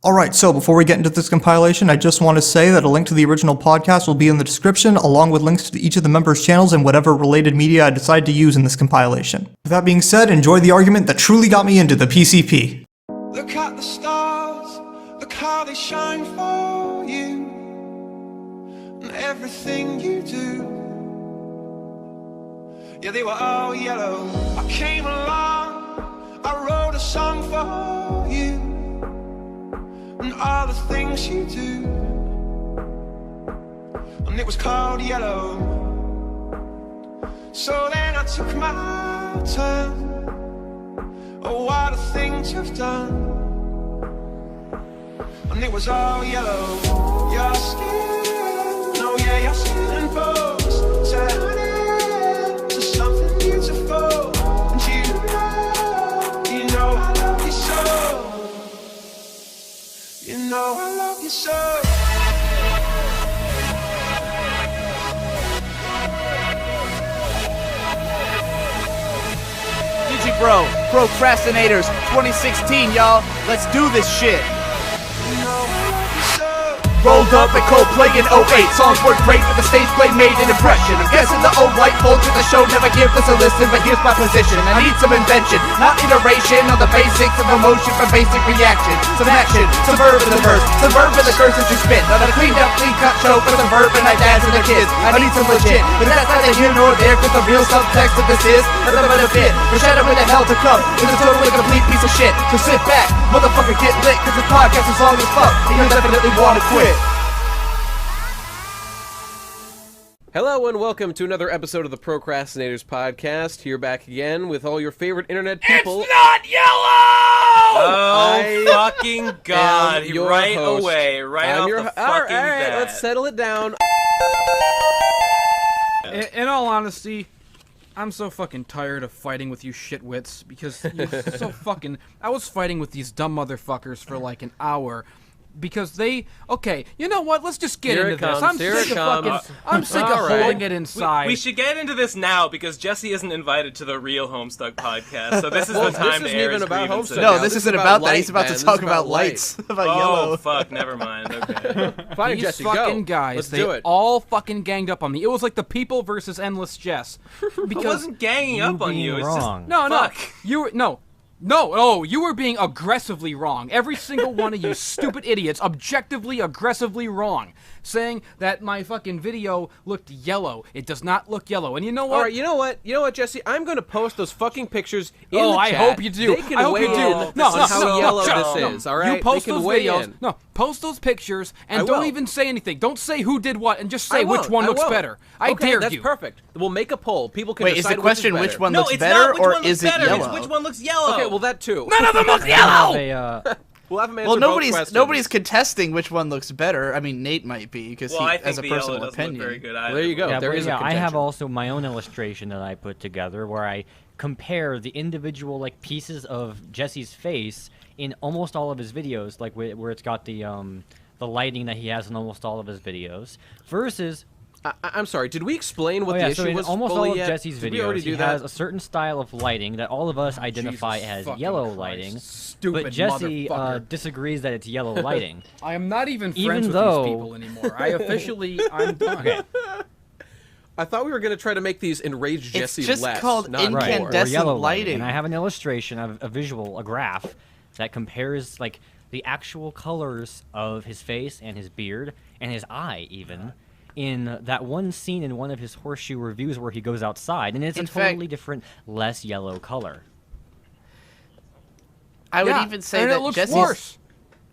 Alright, so before we get into this compilation, I just want to say that a link to the original podcast will be in the description, along with links to each of the members' channels and whatever related media I decide to use in this compilation. With that being said, enjoy the argument that truly got me into the PCP. Look at the stars, look how they shine for you, and everything you do. Yeah, they were all yellow. I came along, I wrote a song for you, and all the things you do, and it was called Yellow. So then I took my turn. Oh, what the things you've done, and it was all yellow. Your skin, oh yeah, your skin and bones turning to something beautiful, and you know I love you so. You know I love you so. Bro, Procrastinators 2016, y'all. Let's do this shit. Rolled up at Coldplay in 08. Songs were great, but the stage play made an impression. I'm guessing the old white folks at the show never give us a listen, but here's my position. I need some invention, not iteration, on the basics of emotion for basic reaction. Some action, some verb in the verse, some verb in the curse that you spit. Not a cleaned up, clean cut show for some verb and I dance and the kids. I need some legit, but that's neither here nor there, cause the real subtext of this is nothing but a bit. Foreshadowing the hell to come is a totally complete piece of shit. So sit back, motherfucker, get lit, cause this podcast is long as fuck, and you'll definitely wanna quit. Hello and welcome to another episode of the Procrastinators podcast. Here back again with all your favorite internet people. It's not yellow! Oh, fucking God. Right host. away. Right off the fucking bat. Let's settle it down. In all honesty, I'm so fucking tired of fighting with you shitwits, because you're so fucking... I was fighting with these dumb motherfuckers for like an hour. Because they, okay, you know what? Let's just get into this. I'm sick of holding it inside. We should get into this now because Jesse isn't invited to the real Homestuck podcast, so this is the time to air his grievances. No, this isn't about that. He's about to talk about lights, about yellow. Oh fuck, never mind. Okay. Fine, These Jesse, fucking go. guys, Let's they do it. all fucking ganged up on me. It was like the People versus Endless Jess. I wasn't ganging up on you. It's just fuck. You were being aggressively wrong. Every single one of you stupid idiots, objectively, aggressively wrong. Saying that my fucking video looked yellow. It does not look yellow. And you know what? All right, you know what, Jesse? I'm going to post those fucking pictures in the I chat. hope you do. They can I hope weigh you do. in No, how yellow this is, all right? You post they can those weigh videos. in. No, post those pictures and I don't will. even say anything. Don't say who did what and just I say which won't. one I looks won't. better. I dare that's you. perfect. We'll make a poll. People can Wait, decide is the question which is which better. one No, looks it's better, not which or one is looks it better. yellow? It's which one looks yellow. Okay, well that too. None of them look yellow. We'll have them answer Well, both questions. nobody's contesting which one looks better. I mean, Nate might be because Well, I he think has a the yellow personal doesn't opinion. look very good either. Well, there you go. Yeah, There is a I have contention. also my own illustration that I put together where I compare the individual like pieces of Jesse's face in almost all of his videos, like where it's got the lighting that he has in almost all of his videos, versus. I'm sorry. Did we explain what the so issue in was almost fully all of yet? Jesse's Did we already videos, do he that? has a certain style of lighting that all of us identify Jesus as fucking yellow Christ. lighting, Stupid but Jesse motherfucker. disagrees that it's yellow lighting. I am not even friends Even with though- these people anymore. I'm done. Okay. I thought we were going to try to make these enrage It's Jesse just less, called not more. incandescent or yellow lighting. And I have an illustration of a graph that compares like the actual colors of his face and his beard and his eye even in that one scene in one of his horseshoe reviews where he goes outside, and it's In a fact- totally different, less yellow color. I would Yeah, even say and it that looks Jesse's worse.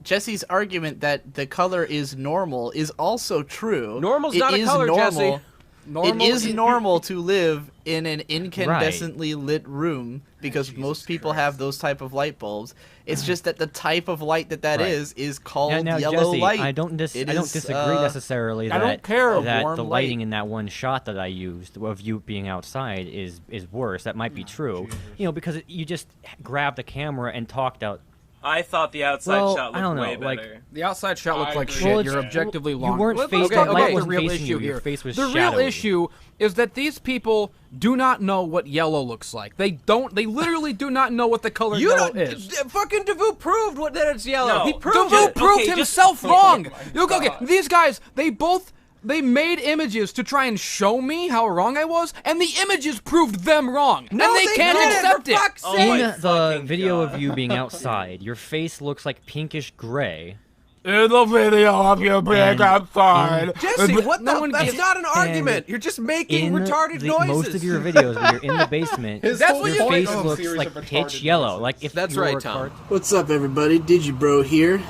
Jesse's argument that the color is normal is also true. Normal's It not a is color, normal. Jesse. It is normal to live in an incandescently lit room because most people have those type of light bulbs. It's just that the type of light that Right. is called Now, yellow Jesse, light. I don't disagree necessarily I that, don't care. that Warm the light. lighting in that one shot that I used of you being outside is worse. That might be true. You know, because you just grabbed the camera and talked out I thought the outside Well, shot I don't looked way know, like- better. The outside shot looked like agree. shit. Well, You're it's- objectively you long. weren't Let's facing- talk the light about the wasn't real facing issue you, your here. face was the real shadowy. issue is that these people do not know what yellow looks like. They literally do not know what the color You yellow don't. is. Fucking DeVoe proved that it's yellow. No. He proved DeVoe it. proved Okay, just- himself wrong. Oh my Okay, God. these guys, they made images to try and show me how wrong I was, and the images proved them wrong. No, and they can't didn't, accept for it. fuck's Oh sake. my In the fucking video God. of you being outside, your face looks like pinkish gray. In the video of you being And outside. Jesse, what No the? one That's gives- not an argument. and You're just making In retarded noises. most of your videos, when you're in the basement, His That's whole what your you point face of the looks series like of pitch retarded yellow. noises. Like if That's you were right, a Tom. card- What's up, everybody? Digibro here.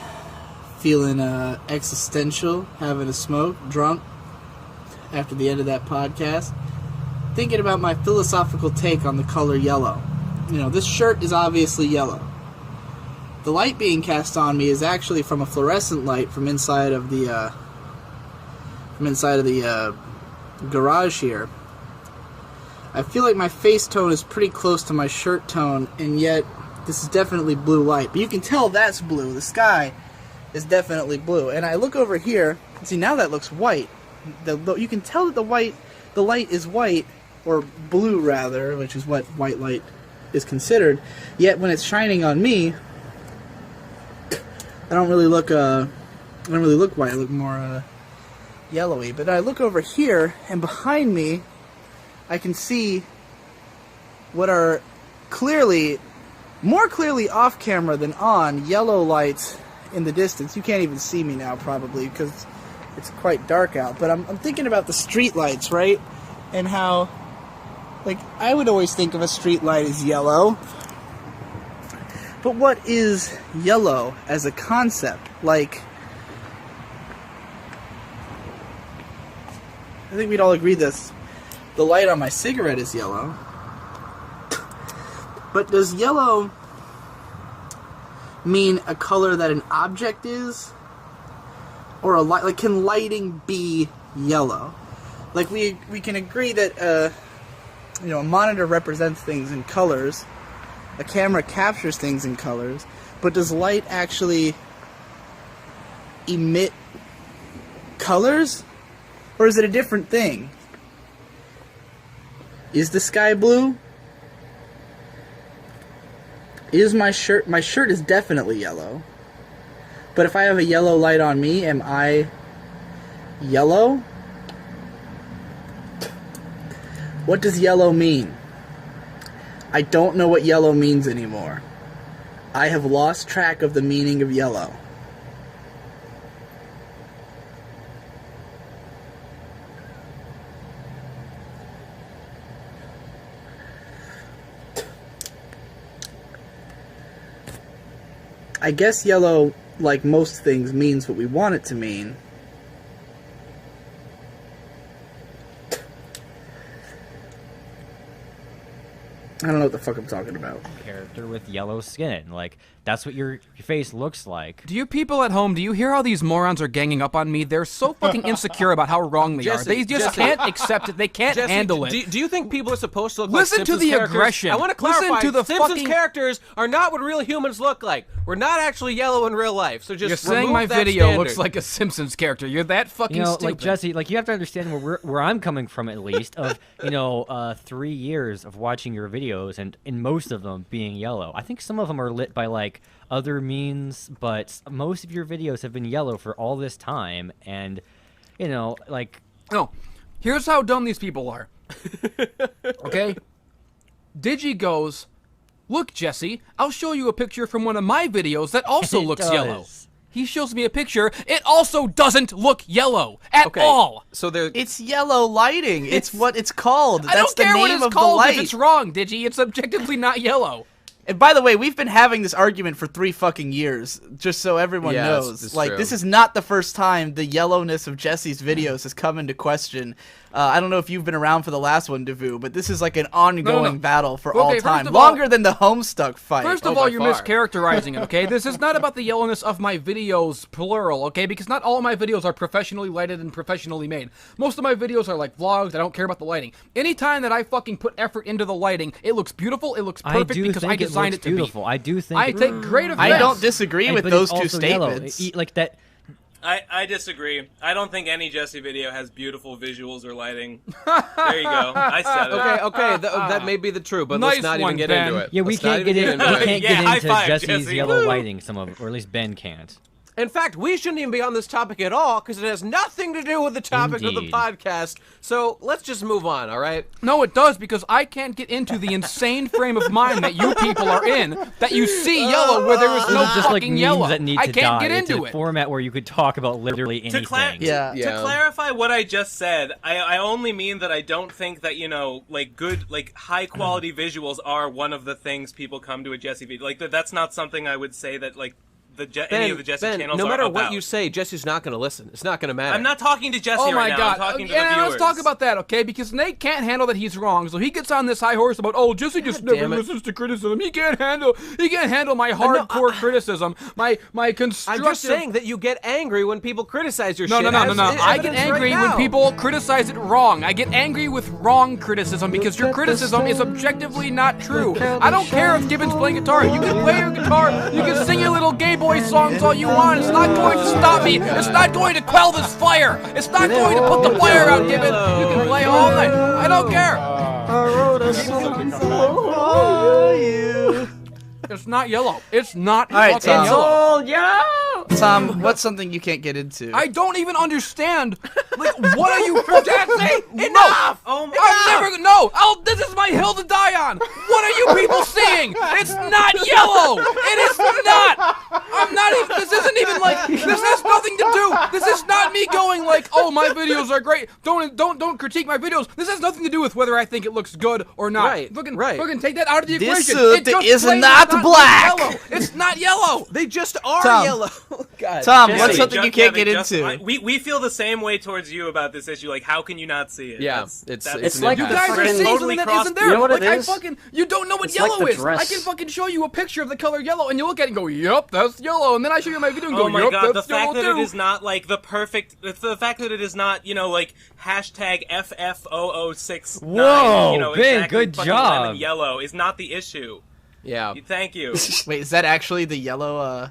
Feeling existential, having a smoke, drunk after the end of that podcast. Thinking about my philosophical take on the color yellow. You know, this shirt is obviously yellow. The light being cast on me is actually from a fluorescent light from inside of the garage here. I feel like my face tone is pretty close to my shirt tone, and yet this is definitely blue light. But you can tell that's blue. The sky is definitely blue. And I look over here, see now that looks white. You can tell that the light is white, or blue rather, which is what white light is considered. Yet when it's shining on me, I don't really look white. I look more yellowy. But I look over here, and behind me, I can see what are more clearly off camera than on, yellow lights in the distance. You can't even see me now, probably, because it's quite dark out. But I'm thinking about the street lights, right? And how, like, I would always think of a street light as yellow. But what is yellow as a concept? Like, I think we'd all agree this. The light on my cigarette is yellow. But does yellow mean a color that an object is? Or a light? Like, can lighting be yellow? Like, we can agree that, a monitor represents things in colors. A camera captures things in colors. But does light actually emit colors? Or is it a different thing? Is the sky blue? Is my shirt is definitely yellow. But if I have a yellow light on me, am I yellow? What does yellow mean? I don't know what yellow means anymore. I have lost track of the meaning of yellow. I guess yellow, like most things, means what we want it to mean. I don't know what the fuck I'm talking about. character with yellow skin. Like that's what your face looks like. Do you people at home, do you hear how these morons are ganging up on me? They're so fucking insecure about how wrong they are. Jesse, They just Jesse. can't accept it. They can't Jesse, handle it. Do you think people are supposed to look Listen like to Simpsons the characters? aggression. I want to Listen clarify. to the Simpsons fucking- characters are not what real humans look like. We're not actually yellow in real life. So just You're saying remove my that video standard. looks like a Simpsons character. You're that fucking You know, stupid. like Jesse, like you have to understand where I'm coming from at least. Of 3 years of watching your videos and in most of them being yellow. I think some of them are lit by like other means, but most of your videos have been yellow for all this time, and like No, here's how dumb these people are. Okay? Digi goes, look, Jesse, I'll show you a picture from one of my videos that also It looks does. yellow. He shows me a picture. It also doesn't look yellow at Okay, all. So there. It's yellow lighting. It's what it's called. I don't care the what name it's of called the light. if it's wrong, Digi. It's objectively not yellow. And by the way, we've been having this argument for 3 fucking years, just so everyone Yeah, knows. it's Like, true. this is not the first time the yellowness of Jesse's videos has come into question. I don't know if you've been around for the last one, Devu, but this is like an ongoing battle for Okay, all first time. of all- Longer than the Homestuck fight. First of by all, you're far. mischaracterizing it, okay? This is not about the yellowness of my videos, plural, okay? Because not all of my videos are professionally lighted and professionally made. Most of my videos are like vlogs. I don't care about the lighting. Anytime that I fucking put effort into the lighting, it looks beautiful, it looks I perfect do because think I it looks designed looks it to beautiful. be. I do think I take great offense. I don't disagree with but those it's two also yellow. statements. Like that. I disagree. I don't think any Jesse video has beautiful visuals or lighting. There you go. I said it. Okay, that may be the truth, but Nice let's not one, even get Ben. into it. Yeah, we Let's not can't even get into it. we can't Yeah, get high into five, Jesse's Jesse. yellow Woo! lighting. Some of it, or at least Ben can't. In fact, we shouldn't even be on this topic at all because it has nothing to do with the topic of the Indeed. podcast. So let's just move on, all right? No, it does, because I can't get into the insane frame of mind that you people are in, that you see yellow where there is no This is just like fucking memes yellow. that need I to can't die. get It's into a it. format where you could talk about literally anything. Yeah. To clarify what I just said, I only mean that I don't think that, you know, like good, like high quality visuals are one of the things people come to a Jesse video. Like that's not something I would say that like any of the Jesse Ben, channels no are matter about. what you say, Jesse's not going to listen. It's not going to matter. I'm not talking to Jesse Oh my right now. god. I'm talking to the Yeah, viewers. let's talk about that, okay? Because Nate can't handle that he's wrong, so he gets on this high horse about, oh, Jesse just never damn it. listens to criticism. He can't handle my hardcore criticism. My constructive. I'm just saying that you get angry when people criticize your No, shit. no. as I get evidence right angry when now. people criticize it wrong. I get angry with wrong criticism because your criticism is objectively not true. I don't care if Gibbon's playing guitar. You can play your guitar. You can sing your little gay boy songs all you want. It's not going to stop me. It's not going to quell this fire. It's not going to put the fire out, Gibbon. You can play all night. I don't care. It's not yellow. It's not All right, fucking Tom. yellow. Tom, what's something you can't get into? I don't even understand. Like, what are you fucking? Enough! Oh my I'm never. No. This is my hill to die on. What are you people seeing? It's not yellow. It is not. I'm not even. This isn't even like. This has nothing to do. This is not me going like, oh, my videos are great. Don't critique my videos. This has nothing to do with whether I think it looks good or not. Right, right. Fucking take that out of the This equation. suit It just is plain not black. Yellow. It's not yellow. They just are Tom. yellow. God. Tom, Jesse, what's something you can't get just- into? we feel the same way towards you about this issue. Like, how can you not see it? Yeah, That's it's an like You impact. guys are It's seeing totally something that cross- isn't there. You know what like it is? you don't know what It's like yellow the is. I dress. can fucking show you a picture of the color yellow, and you look at it and go, "Yup, that's yellow." And then I show you my video and go, Oh my "Yup, god, the that's fact yellow that too." it is not like the perfect, the fact that it is not, you know, like hashtag FF0069, Whoa, you know, Ben, exactly good fucking job. lemon yellow is not the issue. Yeah. Thank you. Wait, is that actually the yellow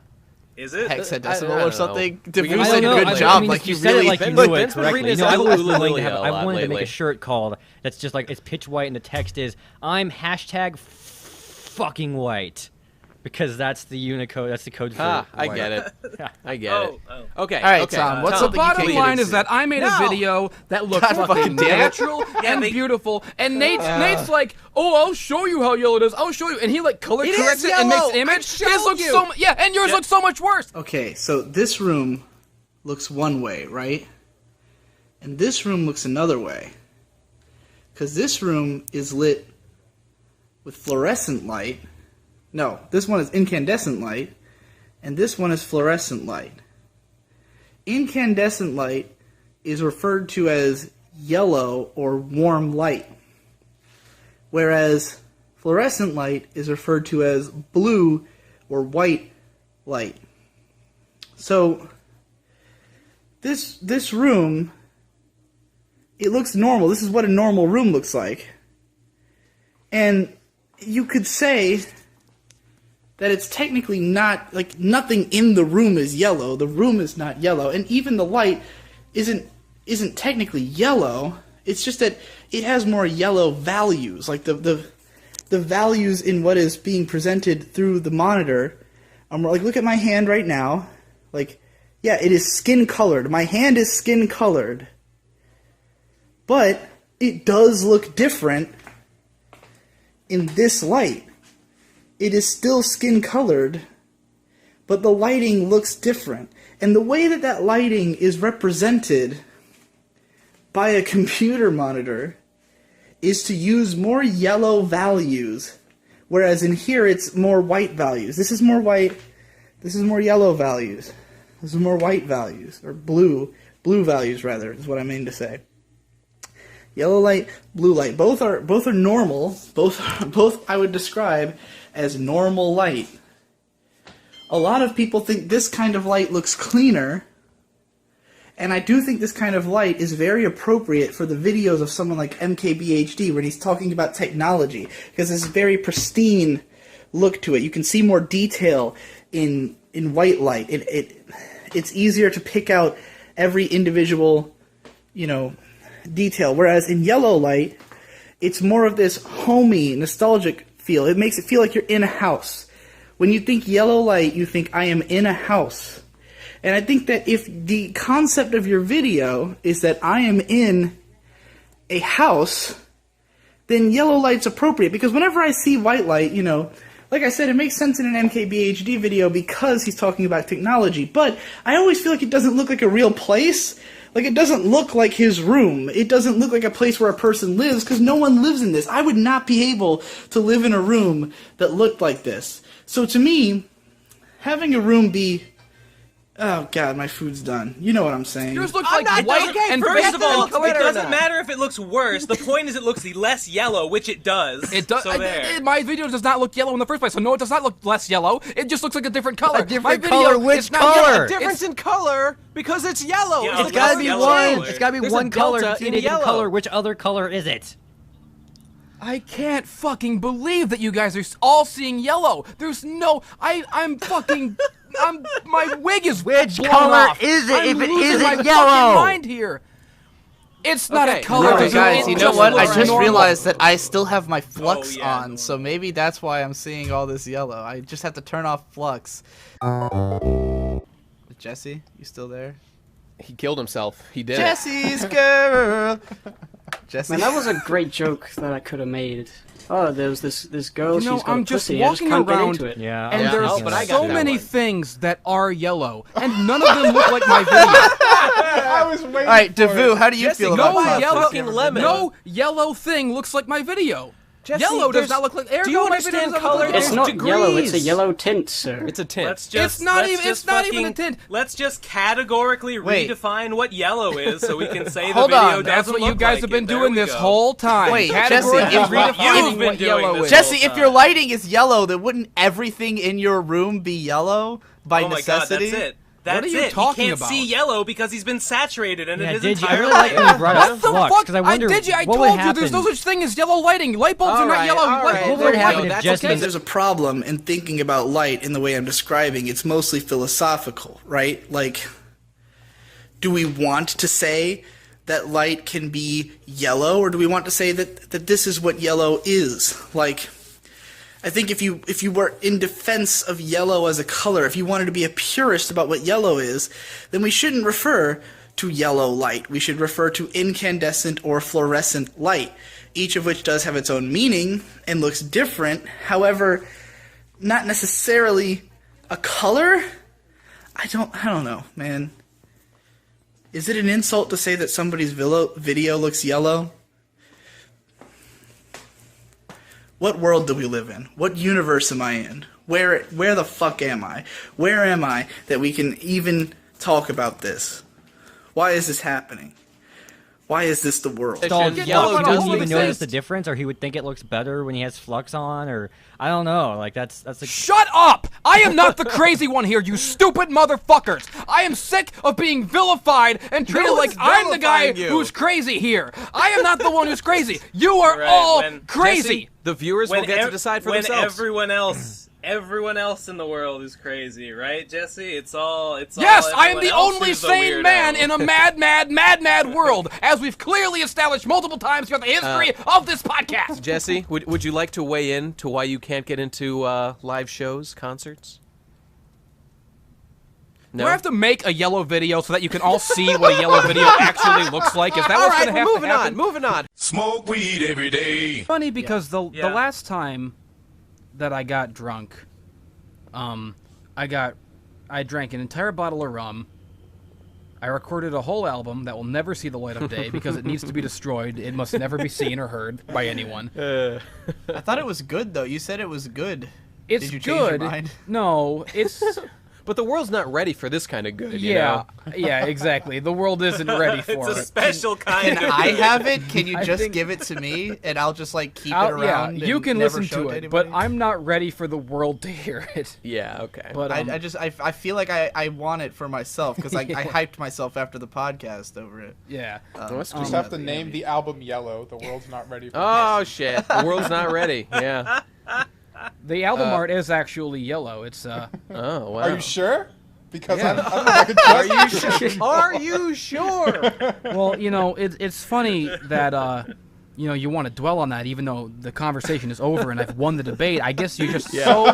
Is it? I hexadecimal don't or know. something? We Devu can- I said don't know. good I job. mean, like if you you said really. it like you Look, knew it Ben's been correctly. reading his No, I was Hallelujah willing to have. a I lot wanted to make lately. a shirt called that's just like it's pitch white and the text is I'm hashtag fucking white because that's the Unicode. That's the code for. Ah, I white. get it. I get Oh, it. Okay. All right, okay. Tom, what's The something you bottom can't line get is that I made a No. video that looked God fucking fucking damn it. natural and they- beautiful, and Nate's like, "Oh, I'll show you how yellow it is. I'll show you," and he like color It corrects is it and yellow. makes image. I His showed looks you. so and yours looks so much worse. Okay, so this room looks one way, right? And this room looks another way. Because this room is lit with fluorescent light. No, this one is incandescent light. And this one is fluorescent light. Incandescent light is referred to as yellow or warm light. Whereas fluorescent light is referred to as blue or white light. So this room, it looks normal. This is what a normal room looks like. And you could say that it's technically not, like, nothing in the room is yellow. The room is not yellow. And even the light isn't technically yellow. It's just that it has more yellow values. Like, the values in what is being presented through the monitor. Like, look at my hand right now. Like, yeah, it is skin colored. My hand is skin colored. But it does look different in this light. It is still skin colored, but the lighting looks different. And the way that that lighting is represented by a computer monitor is to use more yellow values, whereas in here it's more white values. This is more white, this is more yellow values. This is more white values, or blue values rather, is what I mean to say. Yellow light, blue light, both are normal. Both I would describe as normal light. A lot of people think this kind of light looks cleaner, and I do think this kind of light is very appropriate for the videos of someone like MKBHD when he's talking about technology, because it's very pristine look to it. You can see more detail in white light. It's easier to pick out every individual, detail. Whereas in yellow light, it's more of this homey, nostalgic feel. It makes it feel like you're in a house. When you think yellow light, you think, I am in a house. And I think that if the concept of your video is that I am in a house, then yellow light's appropriate. Because whenever I see white light, like I said, it makes sense in an MKBHD video because he's talking about technology. But I always feel like it doesn't look like a real place. Like, it doesn't look like his room. It doesn't look like a place where a person lives, because no one lives in this. I would not be able to live in a room that looked like this. So to me, having a room be... Oh, God, my food's done. You know what I'm saying. Yours looks like white and First of all, color it doesn't matter if it looks worse. The point is it looks less yellow, which it does. It does. So there. My video does not look yellow in the first place, so no, it does not look less yellow. It just looks like a different color. A different my video color? Which is not color? yellow. A Difference in color because it's yellow. Yeah, It's gotta be yellow one. color. It's gotta be There's one a color. delta It's in a different yellow. color. Which other color is it? I can't fucking believe that you guys are all seeing yellow. There's no... I'm fucking... my wig is Which blown color off. is it I'm if it losing isn't my yellow? fucking mind here. It's not Okay. a color. Alright, It guys, you know just what? I looks just normal. realized that I still have my flux yeah, on, so maybe that's why I'm seeing all this yellow. I just have to turn off flux. Jesse, you still there? He killed himself. He did. Jesse's girl! Jesse? Man, that was a great joke that I could have made. Oh, there was this girl, You know, she's got I'm a just pussy, I just walking can't get around into it. Yeah. And Yeah, there's no, but I got so that many one. things that are yellow, and none of them look like my video. I was waiting Alright, for it. Devu, how do you Jesse, feel no about yellow- that? fucking lemon. No yellow thing looks like my video. Jesse, Yellow does there's- not look like. Do you understand color? It's There's not degrees. yellow, it's a yellow tint, sir. It's a tint. Let's just, It's not let's even- just it's not even fucking- a tint. Let's just categorically Wait. redefine what yellow is, so we can say the Hold video on, doesn't That's what you look guys like have been it. There doing we this go. whole time. Wait, Categorically Jesse, if- redefining You've been what doing yellow this is. Jesse, whole if your time. lighting is yellow, then wouldn't everything in your room be yellow by Oh my god, necessity? that's it. That's are you it. talking He can't about? see yellow because he's been saturated, and Yeah, it is did you? I entirely really like when you brought What up the flux, fuck? because I wonder I what would told you there's no happen. such thing as yellow lighting. Light bulbs are not Alright, yellow. alright. Light bulbs What would are happen white. if That's Jesse... okay. There's a problem in thinking about light in the way I'm describing. It's mostly philosophical, right? Like, do we want to say that light can be yellow, or do we want to say that this is what yellow is? Like, I think if you were in defense of yellow as a color, if you wanted to be a purist about what yellow is, then we shouldn't refer to yellow light. We should refer to incandescent or fluorescent light, each of which does have its own meaning and looks different. However, not necessarily a color. I don't know, man. Is it an insult to say that somebody's video looks yellow? What world do we live in? What universe am I in? Where the fuck am I? Where am I that we can even talk about this? Why is this happening? Why is this the world? Installed Yellow yellow does doesn't even exist. notice the difference, or he would think it looks better when he has flux on, or I don't know. Like that's like Shut up! I am not the crazy one here, you stupid motherfuckers! I am sick of being vilified and treated like one's I'm the guy vilifying you. who's crazy here. I am not the one who's crazy. You are Right, all when- crazy. Jesse, the viewers will get to decide for when themselves. everyone else in the world is crazy, right, Jesse? It's all. Yes, I am everyone the else only who's a sane weirdo. man in a mad world, as we've clearly established multiple times throughout the history of this podcast. Jesse, would you like to weigh in to why you can't get into live shows, concerts? No. Do I have to make a yellow video so that you can all see what a yellow video actually looks like? Is that All what's right, going to have we're to moving happen? on. Moving on. Smoke weed every day. Funny because the Yeah. last time that I got drunk, I drank an entire bottle of rum. I recorded a whole album that will never see the light of day because it needs to be destroyed. It must never be seen or heard by anyone. I thought it was good though. You said it was good. It's Did you change your good. mind? No, it's But the world's not ready for this kind of good. You yeah, know? yeah, exactly. The world isn't ready It's for a it. special kind Can of. I have it? Can you I just think- give it to me and I'll just like keep it Yeah, around? you and can never listen show to it, but anybody? I'm not ready for the world to hear it. Yeah. Okay. But I feel like I want it for myself because I hyped myself after the podcast over it. yeah. That's Just have to name the album Yellow. The world's not ready for Oh shit! The world's not ready. Yeah. The album art is actually yellow. It's Oh, wow. Are you sure? Because Yeah. I'm not a judge. Are you sure? Well, it's funny that you want to dwell on that, even though the conversation is over and I've won the debate. I guess you're just so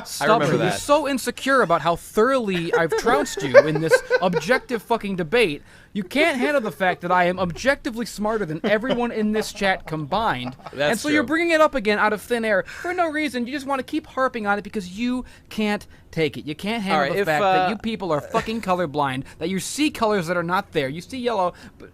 stubborn. You're that. so insecure about how thoroughly I've trounced you in this objective fucking debate. You can't handle the fact that I am objectively smarter than everyone in this chat combined. That's and so true. you're bringing it up again out of thin air for no reason. You just want to keep harping on it because you can't take it. You can't handle All right, the if, fact that you people are fucking colorblind, that you see colors that are not there. You see yellow, but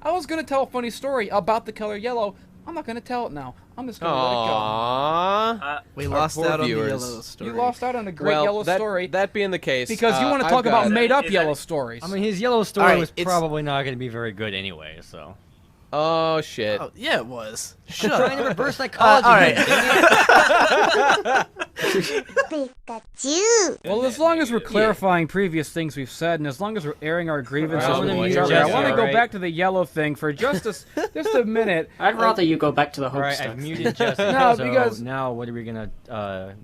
I was going to tell a funny story about the color yellow. I'm not going to tell it now. I'm just going to let it go. Aww. We Our lost poor out on the viewers. yellow story. You lost out on a great yellow story That being the case, because you want to I've talk got about it. made-up Is yellow that- stories. I mean, his yellow story Alright, was it's- probably not going to be very good anyway, so. Oh shit. Oh, yeah, it was. Shut Trying to up. reverse psychology. All right. Well, as long as we're clarifying previous things we've said, and as long as we're airing our grievances Oh, with boy, each here other, we I go. want to go Right. back to the yellow thing for just a minute. I'd rather you go back to the hope Alright, stuff. I've muted Jesse. No, so because- now what are we gonna?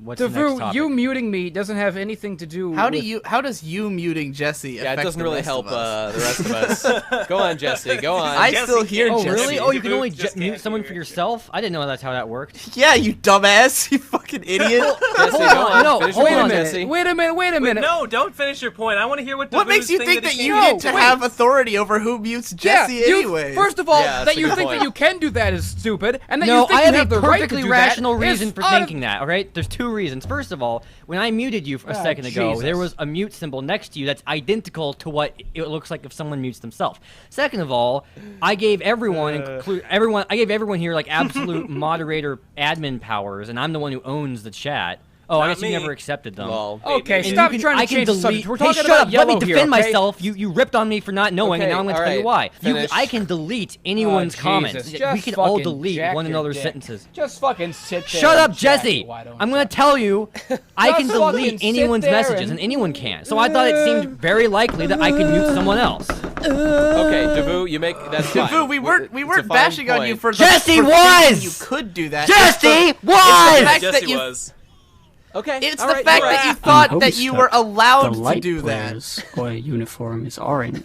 What's the next Devu, topic? you muting me doesn't have anything to do. How with... does you muting Jesse Yeah, it affect doesn't the really rest help of us? the rest of us. Go on, Jesse. Go on. I Jesse still hear can't- Oh, Jesse. really? Oh, you can only Just mute can't someone hear for it. yourself? I didn't know that's how that worked. Yeah, you dumbass. You fucking idiot. Jesse, Hold go on, on. no, Finish hold your Wait a on, point, minute. Jesse. Wait a minute. Wait a minute. No, don't finish your point. I want to hear what. What makes you think that you get to have authority over who mutes Jesse you, first of all, Yeah, that's that a you good think point. that you can do that is stupid, and that No, you think I you have have a the right to perfectly do rational that reason is for out of- thinking that, alright? There's two reasons. First of all, when I muted you a second ago, Jesus. there was a mute symbol next to you that's identical to what it looks like if someone mutes themselves. Second of all, I gave everyone, I gave everyone here like absolute moderator admin powers, and I'm the one who owns the chat. Oh, I Not guess you me. never accepted them. Lol. Okay, And stop you can- trying to I can change the delete. subject. We're Hey, talking shut about up. yellow Let me defend here, okay? myself. You ripped on me for not knowing, and Okay, now I'm going to all tell you right, why. finish. I can delete anyone's Jesus, comments. just We can all fucking delete jack one your another's dick. sentences. Just fucking sit there. Shut and up, jack Jesse! it, why don't I'm you? going to tell you, I Just can fucking delete sit anyone's there messages, and anyone can. So I thought it seemed very likely that I could mute someone else. Okay, Devu, you make that's fine. Devu, we weren't It's a fine bashing on point. you for the Jesse for was! thinking you could do that. Jesse It's the was! fact Jesse that you was. Okay. It's all the right, fact you're that you right. thought that you were The allowed to light do that. player's uniform is orange.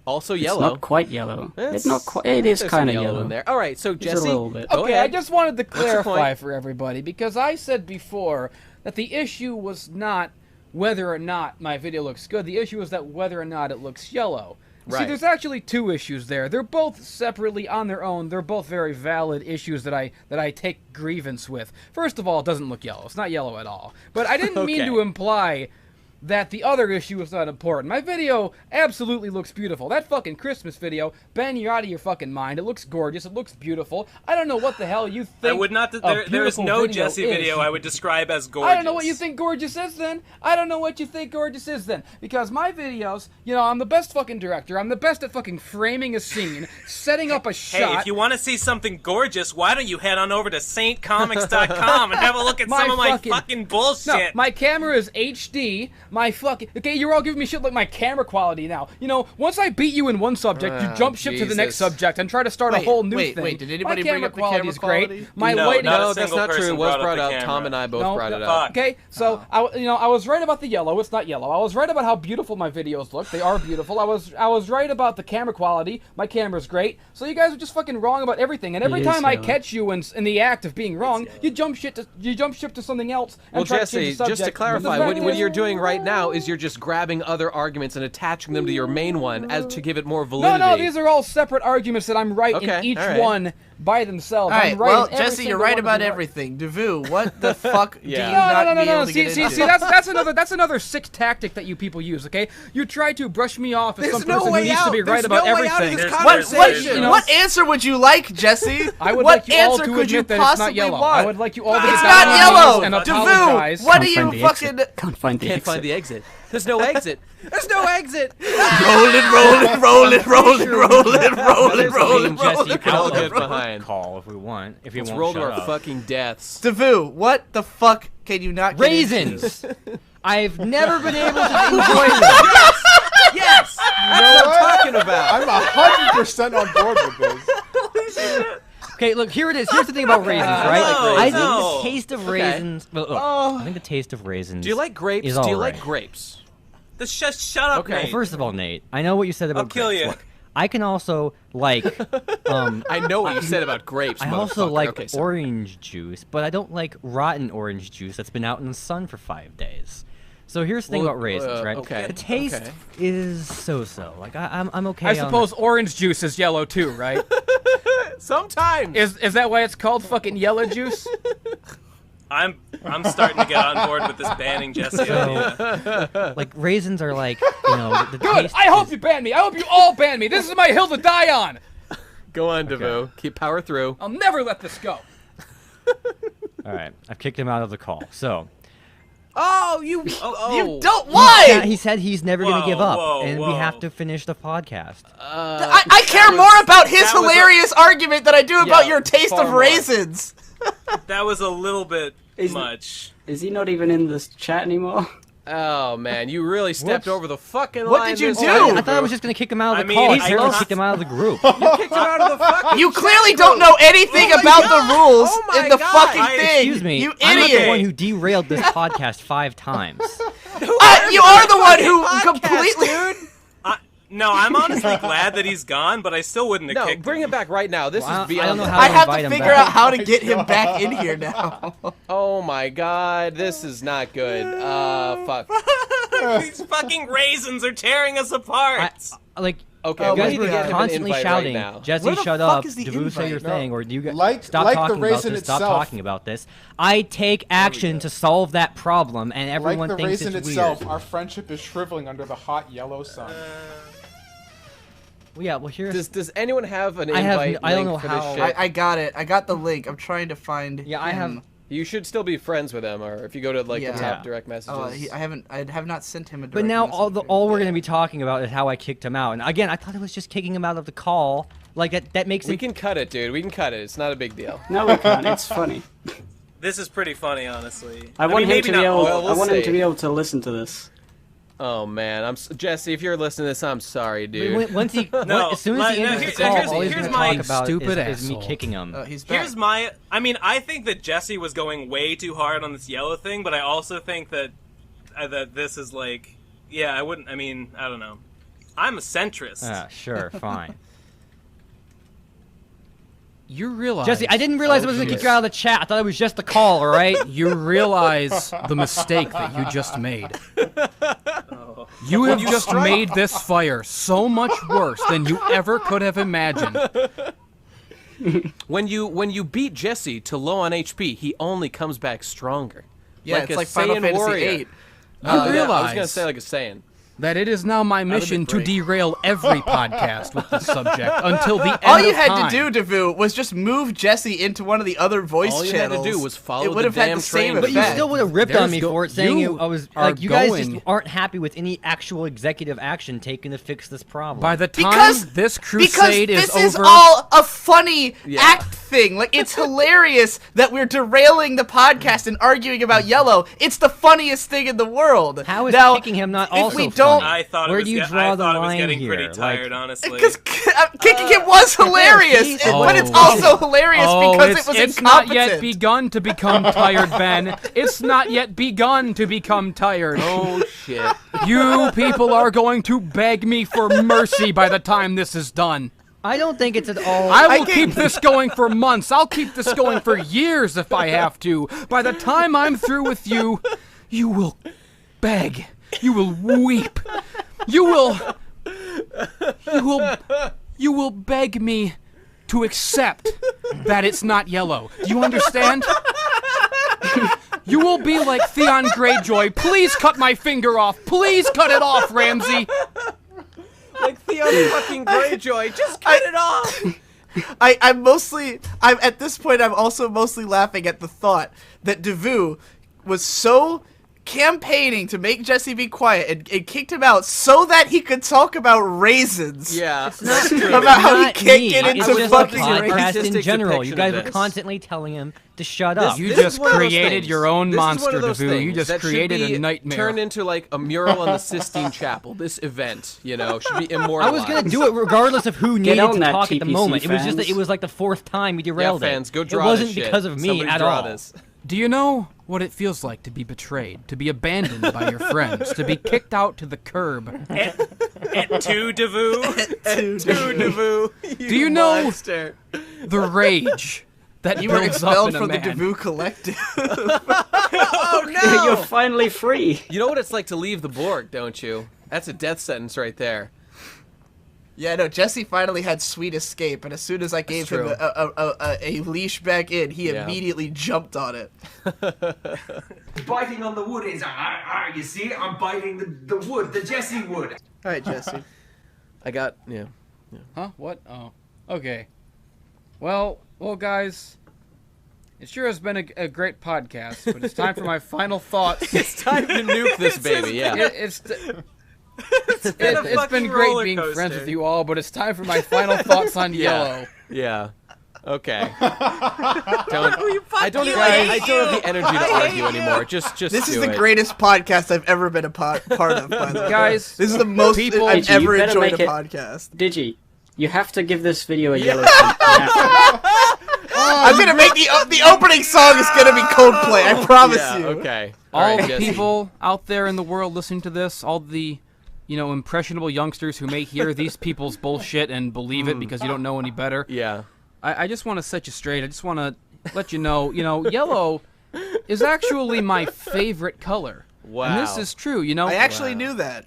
Also It's yellow. not quite yellow. It's- It's not quite. It is There's some kind of yellow yellow. in there. All right, so Just Jesse, a little bit. go Okay, ahead. I just wanted to your clarify point? for everybody because I said before that the issue was not whether or not my video looks good. The issue is that whether or not it looks yellow. See, Right. there's actually two issues there. They're both separately on their own. They're both very valid issues that I take grievance with. First of all, it doesn't look yellow. It's not yellow at all. But I didn't mean Okay. to imply that the other issue is not important. My video absolutely looks beautiful. That fucking Christmas video, Ben, you're out of your fucking mind. It looks gorgeous. It looks beautiful. I don't know what the hell you think. I would not. a There is beautiful no video Jesse is. video I would describe as gorgeous. I don't know what you think gorgeous is then. I don't know what you think gorgeous is then. Because my videos, I'm the best fucking director. I'm the best at fucking framing a scene, setting up a Hey, shot. if you want to see something gorgeous, why don't you head on over to saintcomics.com and have a look at My some of my fucking- fucking No, bullshit? my camera is HD. My fucking... Okay, you're all giving me shit like my camera quality now. Once I beat you in one subject, you jump ship to the next Jesus. subject and try to start a whole new thing. Wait, did anybody my bring camera up the quality camera is great. quality? My No, lighting... not a No, that's single not true. person It was brought up brought the up. camera. Tom and I both No, brought it fuck. up. Okay, so I was right about the yellow. It's not yellow. I was right about how beautiful my videos look. They are beautiful. I was right about the camera quality. My camera's great. So you guys are just fucking wrong about everything. And every It is time I yellow. catch you in the act of being wrong, you jump ship to something else. And Well, try Jesse, to change the just to subject. clarify, The what fact is- you're doing right now is you're just grabbing other arguments and attaching them to your main one as to give it more No, validity. no, these are all separate arguments that I'm right Okay, in each all right. one by themselves. All right, I'm right well, in every Jesse, you're single right one of about them. everything. Devu, what the fuck do you Yeah. not be able No. to See, get see, into? see, that's another sick tactic that you people use. Okay, you try to brush me off as There's some no person who way needs to be out. right There's about no way out of everything. this There's- conversation. there's- What answer would you like, Jesse? I would what like you all answer to could you admit that it's not possibly yellow. want? I would like you all to It's get not down on yellow. your knees and Devu, apologize. what do Can't you find the fucking... exit. Can't find the Can't exit. find the exit. There's no exit. There's no exit. roll it, roll it, roll it, roll it, roll it, roll it, roll it, roll Jesse, it, you can all roll get it. behind call if we want. If you Let's won't roll to shut our up. fucking deaths. Devu, what the fuck can you not get into? Raisins. I've never been able to enjoy them. Yes! That's what I'm talking about. I'm 100% on board with this. Okay, look, here it is. Here's the thing about raisins, right? No, I no. think the taste of Okay. raisins. Look, I think the taste of raisins. Do you like grapes? Is Do you alright. like grapes? Shut up, Okay. Nate. Well, first of all, Nate, I know what you said about I'll kill grapes. you. Look, I can also like. I know what you said about grapes. I also motherfucker. like Okay, sorry. orange juice, but I don't like rotten orange juice that's been out in the sun for 5 days. So here's the thing Well, about raisins, right? okay, The taste okay. is so-so. Like I'm okay. I on suppose orange juice is yellow too, right? Sometimes. Is that why it's called fucking yellow juice? I'm starting to get on board with this banning Jesse idea. Like raisins are like, you know, the Good. taste. I hope you ban me. I hope you all ban me. This is my hill to die on. Go on, DeVoe. Keep power through. I'll never let this go. All right, I've kicked him out of the call. So Oh, you Don't why? yeah, he said he's never gonna give up, Whoa, and we whoa. have to finish the podcast. I care more about his that was a- hilarious argument than I do about Yeah, your taste far of more. raisins. That was a little bit Is- much. Is he not even in this chat anymore? Oh man, you really stepped Whoops. over the fucking What line. did you this do? time, I thought I was DeVoe. just gonna kick him out of I the mean, call. I he's apparently not- kicked him out of the group. You kicked him out of the fucking. You clearly chat don't room. know anything Oh my about God. the rules Oh my in the God. fucking I- thing. Excuse me, You I'm not the idiot. one who derailed this podcast 5 times. You are the one who Podcast, completely. dude. No, I'm honestly glad that he's gone, but I still wouldn't have No, kicked bring him. him back right now. This Well, I is beyond. don't know how I to have invite to him figure back. out how to get him back in here now. Oh my God, this is not good. Fuck. These fucking raisins are tearing us apart. Like, Okay, you we guys need were to get him an constantly invite shouting, right now. Jesse, Where the shut fuck up, is the Davu, say your invite? thing, or do you guys Like stop the talking about raisin this, stop itself. talking about this. I take action to solve that problem, and everyone Like the thinks raisin it's itself, weird. our friendship is shriveling under the hot yellow sun. Well, yeah, well, here's... Does anyone have an I have- invite I don't link know for how- this shit? I got it. I got the link. I'm trying to find. Yeah, I have... him. You should still be friends with him, or if you go to like Yeah. the top Yeah. direct messages. Oh, I have not sent him a. But direct now message all yet. we're going to be talking about is how I kicked him out. And again, I thought it was just kicking him out of the call. Like, that makes we it... can cut it, dude. We can cut it. It's not a big deal. No, we can't. It's funny. This is pretty funny, honestly. I want mean, him maybe to not be able. all. Well, we'll I want him see. to be able to listen to this. Oh man, Jesse. If you're listening to this, I'm sorry, dude. Once he, No, as soon as he no, enters here's- the call, here's- all he's here's going to my talk about stupid is me asshole. kicking him. He's back. Here's my. I mean, I think that Jesse was going way too hard on this yellow thing, but I also think that that this is like, yeah, I wouldn't. I mean, I don't know. I'm a centrist. Sure, fine. You realize, Jesse, I didn't realize I was going to kick you out of the chat. I thought it was just the call, all right? You realize the mistake that you just made. You have just made this fire so much worse than you ever could have imagined. When you beat Jesse to low on HP, he only comes back stronger. Yeah, like it's a like Final Saiyan Fantasy warrior. VIII. You Yeah, I was realize gonna say like a Saiyan. that it is now my mission to great. derail every podcast with this subject until the end All you of had time. to do, Davu, was just move Jesse into one of the other voice All you channels. had to do was follow It would the have had damn the same train. But you effect. still would have ripped There's on me go- for it, saying you I was are like, you guys going- just aren't happy with any actual executive action taken to fix this problem. By the time Because this crusade this is is over, all a funny act thing. Like, it's hilarious that we're derailing the podcast and arguing about yellow. It's the funniest thing in the world. How is now, kicking him not if also we don't, funny? I thought Where it was. do you I draw the thought it was line getting here? pretty Like- tired, honestly. because kicking him was hilarious, but it's also hilarious because it was it's incompetent. not yet begun to become tired, Ben. It's not yet begun to become tired. Oh shit. You people are going to beg me for mercy by the time this is done. I don't think it's at all... I will keep this going for months. I'll keep this going for years if I have to. By the time I'm through with you, you will beg. You will weep. You will beg me to accept that it's not yellow. Do you understand? You will be like Theon Greyjoy. Please cut my finger off. Please cut it off, Ramsay. Like Theon fucking Greyjoy, just cut it off. I'm at this point, I'm also mostly laughing at the thought that Davu was so campaigning to make Jesse be quiet and kicked him out so that he could talk about raisins. Yeah, That's true. About how he Not can't me. get It's into just fucking a podcast artistic in general. You depiction guys of were this. constantly telling him to shut up. You This just is one of those created things. your own This is one monster, of those Devu. You things just that should created be a nightmare. Turned into like a mural on the Sistine Chapel. This event, you know, should be immortalized. I was gonna do it regardless of who Get needed on to that, talk at the TPC moment. It was just that fans. it was like the 4th time we derailed Yeah, fans, it. go draw it wasn't this shit. because of me Somebody at draw all. This. Do you know what it feels like to be betrayed, to be abandoned by your friends, to be kicked out to the curb? Et tu, Devu? Dude, Devu, Do you know monster. the rage that you were builds expelled up in from a the man? Devu Collective. Oh no! You're finally free. You know what it's like to leave the Borg, don't you? That's a death sentence right there. Yeah, no, Jesse finally had sweet escape, and as soon as I gave him true. a leash back in, he Yeah. immediately jumped on it. Biting on the wood is, you see, I'm biting the wood, the Jesse wood. All right, Jesse. I got Huh? What? Oh. Okay. Well, guys, it sure has been a great podcast, but it's time for my final thoughts. It's time to nuke this baby. Yeah. It's been a been fucking great roller being friends coaster. with you all, but it's time for my final thoughts on Yellow. Yeah. Okay. Oh, I don't have the energy to argue anymore. Just This is do the it. greatest podcast I've ever been a part of, by the way. Guys, This is the most people- I've You ever better enjoyed a make it- podcast. Digi, you have to give this video a yellow tint. You have to. I'm gonna make the opening song is gonna be Coldplay. I promise Yeah. you. Okay. all right, the Jesse. people out there in the world listening to this, all the, impressionable youngsters who may hear these people's bullshit and believe it because you don't know any better. Yeah. I just want to set you straight. I just want to let you know, yellow is actually my favorite color. Wow. And this is true, I actually knew that.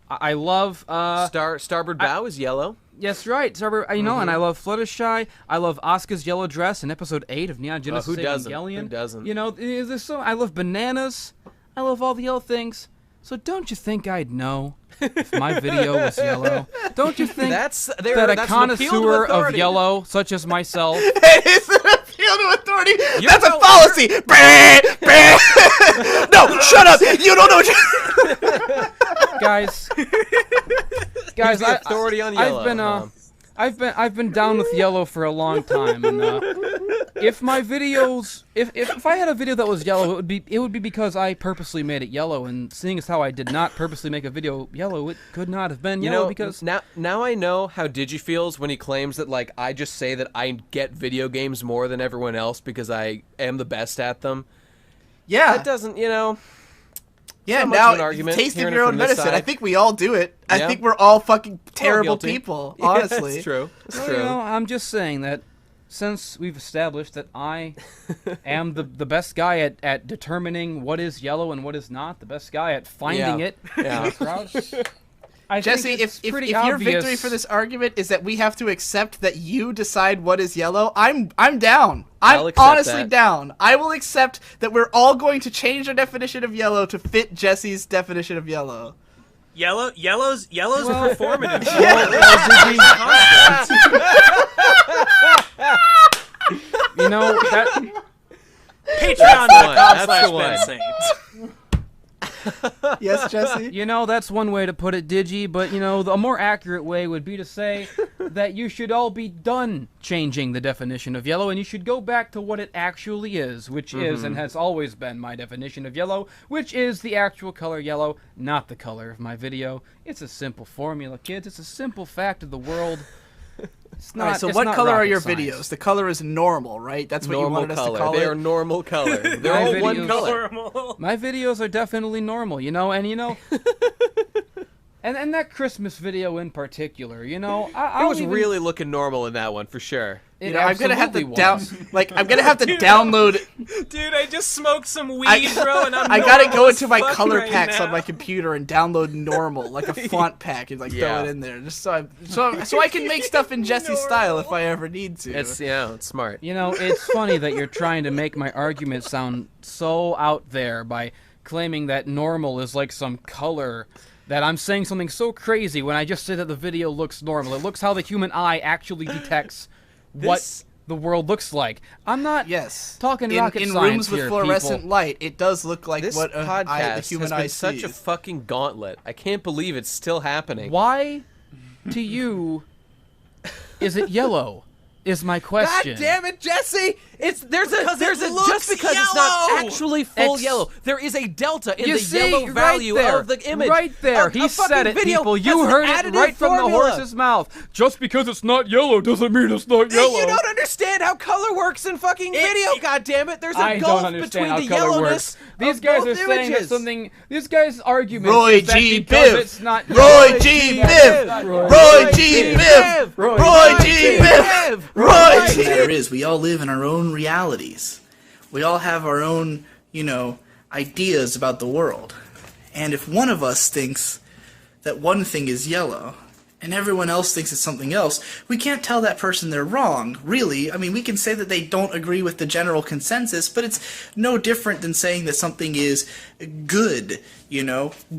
I love Starboard bow is yellow. Yes, right. So, and I love Fluttershy. I love Asuka's yellow dress in episode 8 of Neon Genesis who doesn't? Evangelion. Who doesn't? There's so I love bananas. I love all the yellow things. So don't you think I'd know if my video was yellow? Don't you think That's that a an appeal to connoisseur of authority. yellow, such as myself, It is an appeal to authority. You're That's a no- fallacy. No, shut up. You don't know. guys, He's the authority on yellow. I've been down with yellow for a long time, and if my videos, if I had a video that was yellow, it would be because I purposely made it yellow, and seeing as how I did not purposely make a video yellow, it could not have been yellow because now I know how Digi feels when he claims that like I just say that I get video games more than everyone else because I am the best at them. Yeah. That doesn't, Yeah, not much now of an argument, tasting hearing your it own from this medicine. I side. think we all do it. I Yeah. think we're all fucking terrible guilty. people, Yeah, honestly. that's true. That's Well, true. I'm just saying that since we've established that I am the best guy at determining what is yellow and what is not, the best guy at finding Yeah. it Yeah. in the crowd, I Jesse, think it's if pretty your obvious. victory for this argument is that we have to accept that you decide what is yellow, I'm down. I'll I'm accept honestly that. down. I will accept that we're all going to change our definition of yellow to fit Jesse's definition of yellow. Yellow's performative. that Patreon.com/Ben the one. Saint. Yes, Jesse? that's one way to put it, Digi, but, the more accurate way would be to say that you should all be done changing the definition of yellow, and you should go back to what it actually is, which is and has always been my definition of yellow, which is the actual color yellow, not the color of my video. It's a simple formula, kids. It's a simple fact of the world. It's not, Alright, so it's what not color are rocket your science. videos? The color is normal, right? That's what you Normal wanted us to color. call They it? are normal color. They're My all one videos- color. My videos are definitely normal, and that Christmas video in particular, It was really looking normal in that one for sure. It I'm gonna have to absolutely I'm gonna have to download. Dude, I just smoked some weed, bro, and I'm I gotta normal go as into my fuck color right packs now. on my computer and download normal, like a font pack, and Yeah. throw it in there, just so I can make stuff in Jesse's style if I ever need to. It's smart. It's funny that you're trying to make my argument sound so out there by claiming that normal is like some color, that I'm saying something so crazy when I just say that the video looks normal. It looks how the human eye actually detects what the world looks like. I'm not talking in rocket in science rooms with here, fluorescent people. light. It does look like This what the podcast human has eye been such a sees. fucking gauntlet. I can't believe it's still happening. Why, to you, is it yellow? Is my question. God damn it, Jesse! There's a looks just because it's not yellow! actually full yellow. There is a delta in You the see, yellow right value there, of the image. right there. He said it, people. You heard it right from the horse's mouth. Just because it's not yellow doesn't mean it's not yellow. You don't understand how color works in fucking video. God damn it! There's a I gulf don't understand between how the color yellowness. works. These guys both are saying that images. something. This guy's argument Roy is that G. because Biv. it's not Roy G. Biv. Roy G. Biv. Roy G. Biv. Roy G. The matter is, we all live in our own realities. We all have our own, ideas about the world. And if one of us thinks that one thing is yellow, and everyone else thinks it's something else, we can't tell that person they're wrong, really. I mean, we can say that they don't agree with the general consensus, but it's no different than saying that something is good,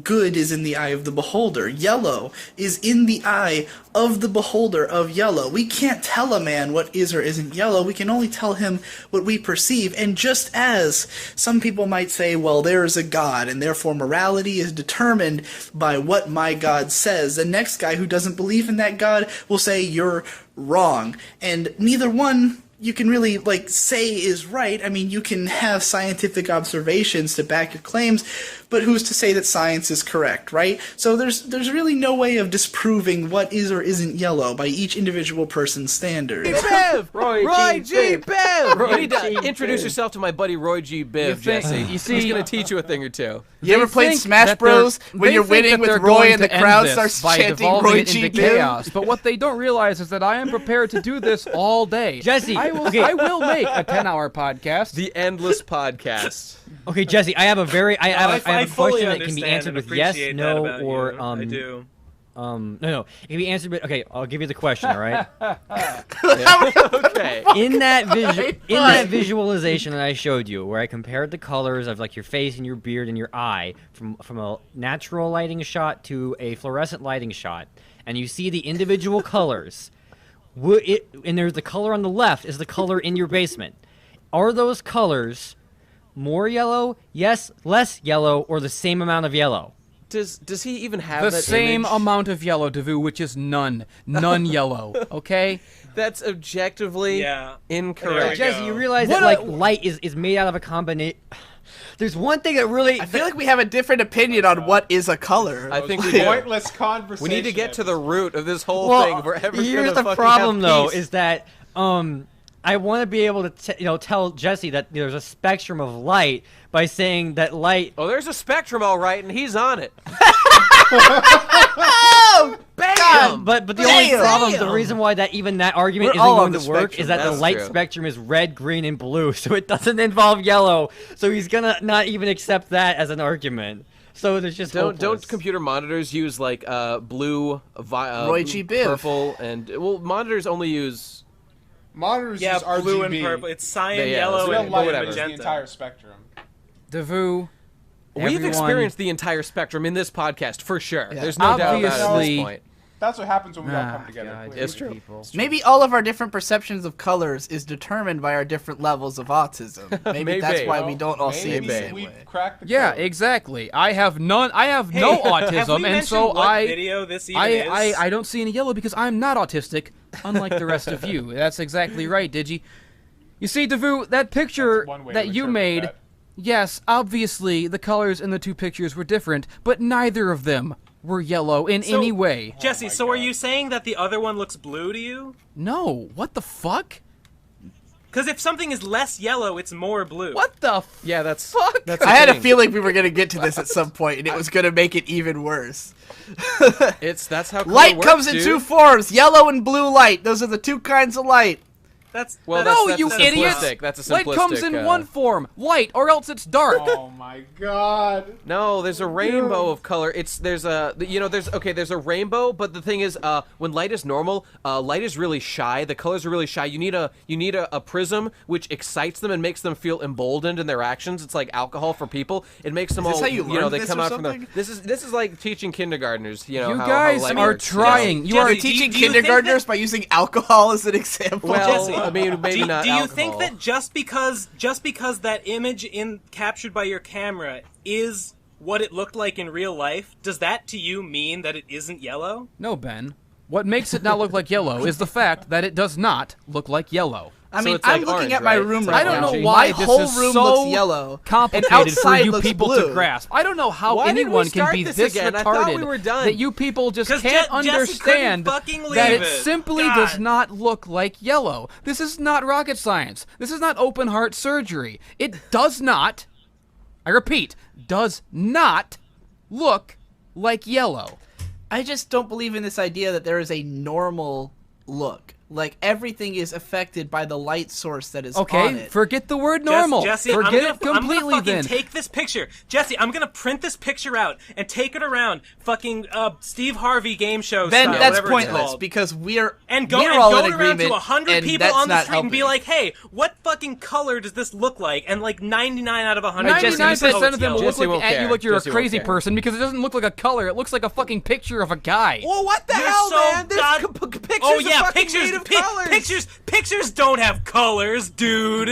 Good is in the eye of the beholder. Yellow is in the eye of the beholder of yellow. We can't tell a man what is or isn't yellow. We can only tell him what we perceive. And just as some people might say, well, there is a God, and therefore morality is determined by what my God says, the next guy who doesn't believe in that God will say, you're wrong. And neither one you can really, say is right. I mean, you can have scientific observations to back your claims, but who's to say that science is correct, right? So there's really no way of disproving what is or isn't yellow by each individual person's standards. Biv! Roy G. Biv! You need to G. introduce Biv. yourself to my buddy Roy G. Biv, Jesse. you see- He's going to teach you a thing or two. You ever played think Smash that Bros. they're- when they you're think winning that with they're Roy going and the to end crowd this starts by chanting devolving Roy it G. into Biv? chaos. But what they don't realize is that I am prepared to do this all day. Jesse, I will make a 10-hour podcast. The Endless Podcast. Okay, Jesse, I have a very I have a fully question that can be understand answered and with yes, appreciate that no, about or you. I do. no. It can be answered with okay. I'll give you the question. All right. Okay. In that visualization that I showed you, where I compared the colors of your face and your beard and your eye from a natural lighting shot to a fluorescent lighting shot, and you see the individual colors, and there's the color on the left is the color in your basement. Are those colors more yellow, yes, less yellow, or the same amount of yellow? Does he even have The that same image? amount of yellow, Devu, which is none yellow. Okay. That's objectively There incorrect. we Jesse, go. you realize What that a- light is made out of a combination. There's one thing that really I feel like we have a different opinion on what is a color. I think we do. Pointless conversation. We need to get to the root of this whole well, thing. If we're ever here's gonna the fucking problem have though peace. is that I want to be able to tell Jesse that there's a spectrum of light by saying that light. Oh, there's a spectrum, all right, and he's on it. Bam! But the only Damn! problem, the reason why that argument We're all isn't on going the to work spectrum, is that the that's light true. spectrum is red, green, and blue, so it doesn't involve yellow. So he's gonna not even accept that as an argument. So there's just Don't hopeless. computer monitors use blue, Roy G. Biv. purple, and monitors only use. Monitors Yeah, use RGB. blue and purple. It's cyan, Yeah, yellow, that's Real and light whatever. is the magenta. entire spectrum. Devu. We've everyone- experienced the entire spectrum in this podcast for sure. There's no doubt about it at Obviously- this point. That's what happens when we all Ah, come together. God, clearly. It's true. people. Maybe all of our different perceptions of colors is determined by our different levels of autism. Maybe that's Maybe. why we don't all see it the Maybe same we've way. cracked the Yeah, code. exactly. I have no Have autism, we and mentioned so what video this even is? I don't see any yellow because I'm not autistic, unlike the rest of you. That's exactly right, Digi. You see, Devu, that picture That's one way that to you interpret made, that. yes, obviously the colors in the two pictures were different, but neither of them were yellow in So- any way. Jesse, so are you saying that the other one looks blue to you? No, what the fuck? Because if something is less yellow, it's more blue. What the Yeah, that's fuck? That's I the had a thing. feeling we were going to get to this at some point, and it was going to make it even worse. That's how color Light works, comes in dude. two forms, yellow and blue light. Those are the two kinds of light. That's Well, that's, No, that's you a idiot! simplistic- That's a Light simplistic. comes in one form, light, or else it's dark. Oh my god. No, there's a rainbow of color. There's a rainbow, but the thing is, when light is normal, light is really shy. The colors are really shy. You need a prism which excites them and makes them feel emboldened in their actions. It's like alcohol for people. It makes them Is this all how you learned they this come or out from something? This is like teaching kindergartners. You know, You how guys light are works, you know? trying. You are Jesse, You're teaching do you think kindergartners by using alcohol as an example. Well, Jesse, I mean, maybe not Do you alcohol. think that just because that image captured by your camera is what it looked like in real life, does that to you mean that it isn't yellow? No, Ben. What makes it not look like yellow is the fact that it does not look like yellow. I mean, I'm looking at my room right now. I don't know why my whole this is room so looks yellow, complicated and outside for you looks people blue. to grasp. I don't know how Why did we anyone can start be this this again? I retarded thought we were done. that you people just 'Cause can't Jesse understand couldn't fucking that leave it it. simply God. does not look like yellow. This is not rocket science. This is not open heart surgery. It does not, I repeat, does not look like yellow. I just don't believe in this idea that there is a normal look. Like, everything is affected by the light source that is on Okay, it. forget the word normal. Jesse, forget I'm it completely I'm gonna fucking then. take this picture. Jesse, I'm gonna print this picture out and take it around fucking Steve Harvey game show Then style, that's whatever it's pointless called. because we're And we're go all in around agreement, to 100 and people that's on the not street and be helping. like, hey, what fucking color does this look like? And like 99 out of 100 99% of them will look Jesse won't at you care. like you're Jesse a won't crazy care. person because it doesn't look like a color. It looks like a fucking picture of a guy. Well, what the You're hell, so man? There's god- pictures Oh are yeah, fucking pictures, made of colors. pictures don't have colors, dude.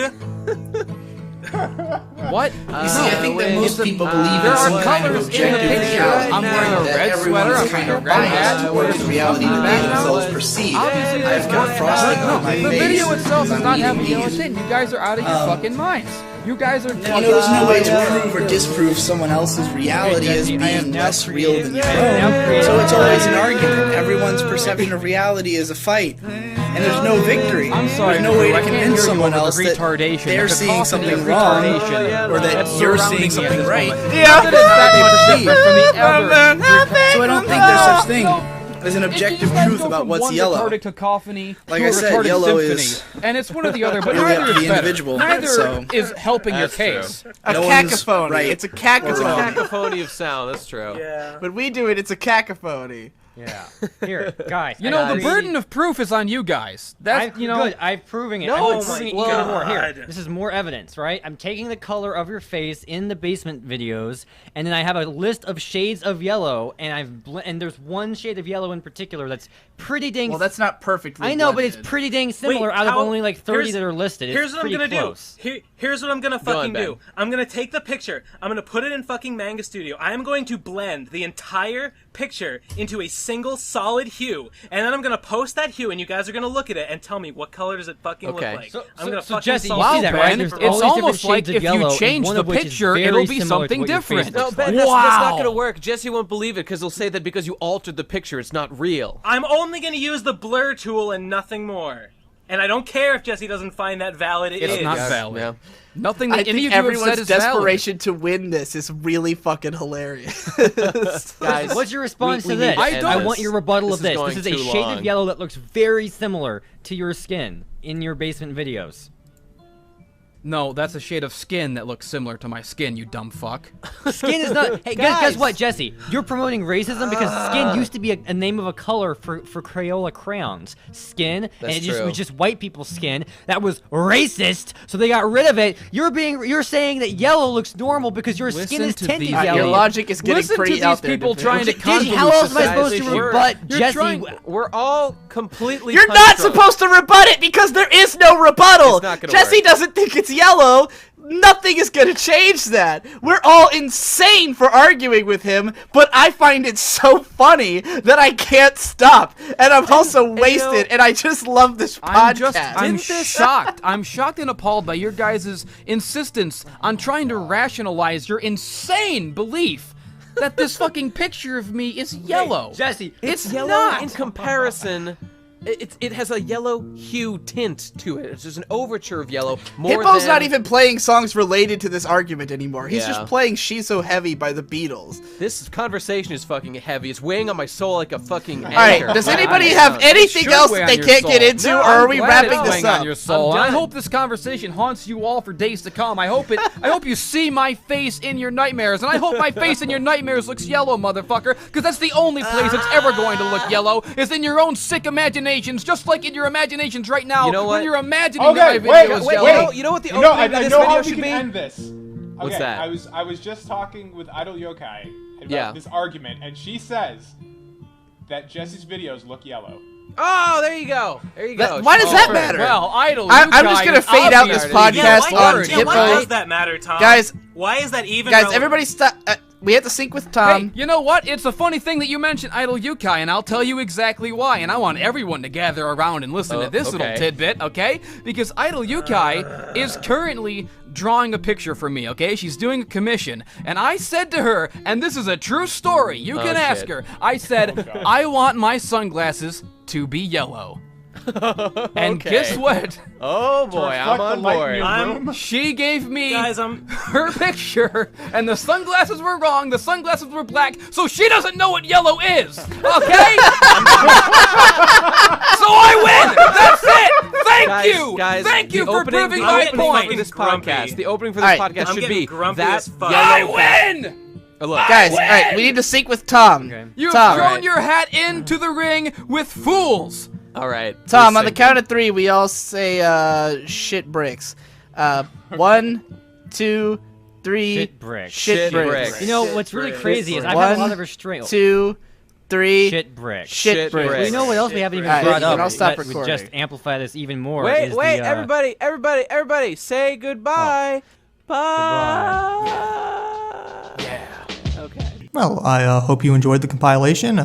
What? You see, I think that most people believe there in some are kind of colors in the objective picture. reality. I'm wearing a that red everyone sweater. is I'm kind wearing a of red biased hat. towards reality that they Background. themselves perceive. Obviously, I've got frosting on my the face. video itself because does I'm not have eating yellow these. tint. You guys are out of your fucking minds. You guys are. You know, there's no way to prove or disprove someone else's reality as being less real than your own. So it's always an argument. Everyone's perception of reality is a fight. And there's no victory. I'm sorry, There's no way Drew, I to can't convince hear you someone over the else that retardation, they're the seeing cacophony something of wrong retardation or that that's you're surrounding seeing me at something this right. moment. Yeah, Not that it's that much perceive. different from the ever. So I don't think there's such thing as an objective truth about what's yellow. Retarded cacophony Like to I a said, retarded yellow symphony. is And it's one or the other, but really up neither to is the better. individual, Neither so- is helping your That's case. A No cacophony. right It's a cacophony. It's a cacophony of sound. That's true. Yeah. When we do it, it's a cacophony. Yeah. Here, guys. You know, the guys. burden of proof is on you guys. That's, I've, you know. good. I'm proving it. No, I'm it's proving it like- even more. Here, God. this is more evidence, right? I'm taking the color of your face in the basement videos, and then I have a list of shades of yellow, and and there's one shade of yellow in particular that's pretty dang. Well, that's not perfectly I know, but it's blended. pretty dang similar. Wait, out of how- only like 30 here's- that are listed. Here's It's what I'm pretty gonna close. do. Here's what I'm gonna Go on, fucking Ben. do. I'm gonna take the picture. I'm gonna put it in fucking Manga Studio. I am going to blend the entire picture into a single solid hue, and then I'm gonna post that hue, and you guys are gonna look at it and tell me what color does it fucking Okay. look like. So- I'm so- gonna so fucking Jesse, you solve see it that, for right? you There's for all It's these all- different almost like shades of if yellow, you and change one the of which is picture, very it'll be similar to something what your face different. No, looks Ben, like. that's not gonna Wow. work. Jesse won't believe it because he'll say that because you altered the picture, it's not real. I'm only gonna use the blur tool and nothing more. And I don't care if Jesse doesn't find that valid. It It's is. not Yeah, valid. yeah. Nothing I that any think of you have everyone's said is valid. desperation to win this is really fucking hilarious. Guys, What's your response we to need this? to end I this. want your rebuttal This of is this. going This is a too shade long. of yellow that looks very similar to your skin in your basement videos. No, that's a shade of skin that looks similar to my skin, you dumb fuck. Skin is not. Hey, guess what, Jesse? You're promoting racism because skin used to be a name of a color for Crayola crayons. Skin, and That's it just true. was just white people's skin. That was racist, so they got rid of it. You're saying that yellow looks normal because your skin Listen is to tinted these- yellow. Your logic is getting Listen to pretty these out there. people Division. trying to Digi, how convolute else am I supposed society. to You're- rebut you're Jesse? trying- We're all completely. You're not punch drunk. supposed to rebut it because there is no rebuttal. It's not gonna Jesse work. doesn't think it's yellow. Nothing is gonna change that. We're all insane for arguing with him, but I find it so funny that I can't stop. And I'm also wasted, and I just love this podcast. I'm shocked. I'm shocked and appalled by your guys' insistence on trying to rationalize your insane belief that this fucking picture of me is yellow. Jesse, It's Yellow not. in comparison. It has a yellow hue tint to it. It's just an overture of yellow. More Hippo's than, not even playing songs related to this argument anymore. He's Yeah. just playing She's So Heavy by the Beatles. This conversation is fucking heavy. It's weighing on my soul like a fucking anchor. Alright, does anybody have anything Should else weigh that on they your can't soul. get into, No, or are I'm we glad wrapping it's this weighing up? on your soul. I'm I done. hope this conversation haunts you all for days to come. I hope you see my face in your nightmares, and I hope my face in your nightmares looks yellow, motherfucker, because that's the only place it's ever going to look yellow, is in your own sick imaginations, just like in your imaginations right now. You know what? When you're imagining Okay, that my wait, video is wait, yellow. You know what the You know, opening I of this know video how we should can be? end this. What's Okay, that? I was just talking with Idol Yokai about Yeah. this argument, and she says that Jesse's videos look yellow. Oh, there you go. There you go. Why does that matter? Well, Idol. I'm just gonna fade out this podcast Yeah, why, on yeah, why Hippo. does that matter, Tom? Guys, why is that even? guys, relevant? everybody stop. We have to sync with Tom. Hey, you know what? It's a funny thing that you mentioned Idol Yukai, and I'll tell you exactly why. And I want everyone to gather around and listen to this little tidbit, okay? Because Idol Yukai is currently drawing a picture for me, okay? She's doing a commission. And I said to her, and this is a true story, you can ask her. I said, I want my sunglasses to be yellow. And guess what? Oh boy, I'm on board. She gave me Guys, her picture, and the sunglasses were wrong. The sunglasses were black, so she doesn't know what yellow is. Okay? So I win. That's it. Thank you. Guys, Thank you for proving the my opening point. for this grumpy. podcast. The opening for this podcast I'm should getting be grumpy that as fuck. I yellow win. Look, Guys, all right, we need to sync with Tom. Okay. You've Tom. thrown your hat into the ring with fools. all right. Tom, on the count of 3, we all say shit bricks. 1, 2, 3. Shit bricks. Shit bricks. You know what's really crazy is I have a One, lot of restraint. 2, 3. Shit bricks. Shit bricks. Well, you know what else we haven't even Alright, brought then up? I'll stop that would recording. just amplify this even more. Wait, is wait, the, everybody, say goodbye. Bye. Yeah. Okay. Well, I hope you enjoyed the compilation.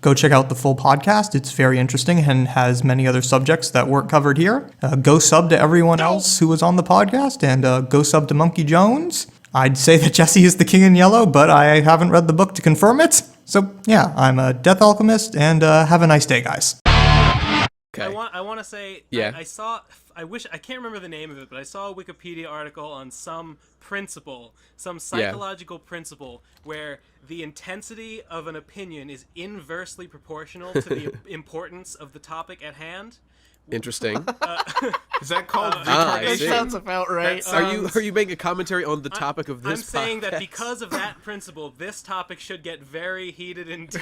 Go check out the full podcast. It's very interesting and has many other subjects that weren't covered here. Go sub to everyone else who was on the podcast, and go sub to Monkey Jones. I'd say that Jesse is the king in yellow, but I haven't read the book to confirm it. So, yeah, I'm a Death Alchemist, and have a nice day, guys. I want to say, Yeah. I can't remember the name of it, but I saw a Wikipedia article on some principle, some psychological principle, where the intensity of an opinion is inversely proportional to the importance of the topic at hand. Interesting. Is that called I That see. sounds about right. Are you making a commentary on the topic of this I'm saying that podcast? because of that principle, this topic should get very heated indeed.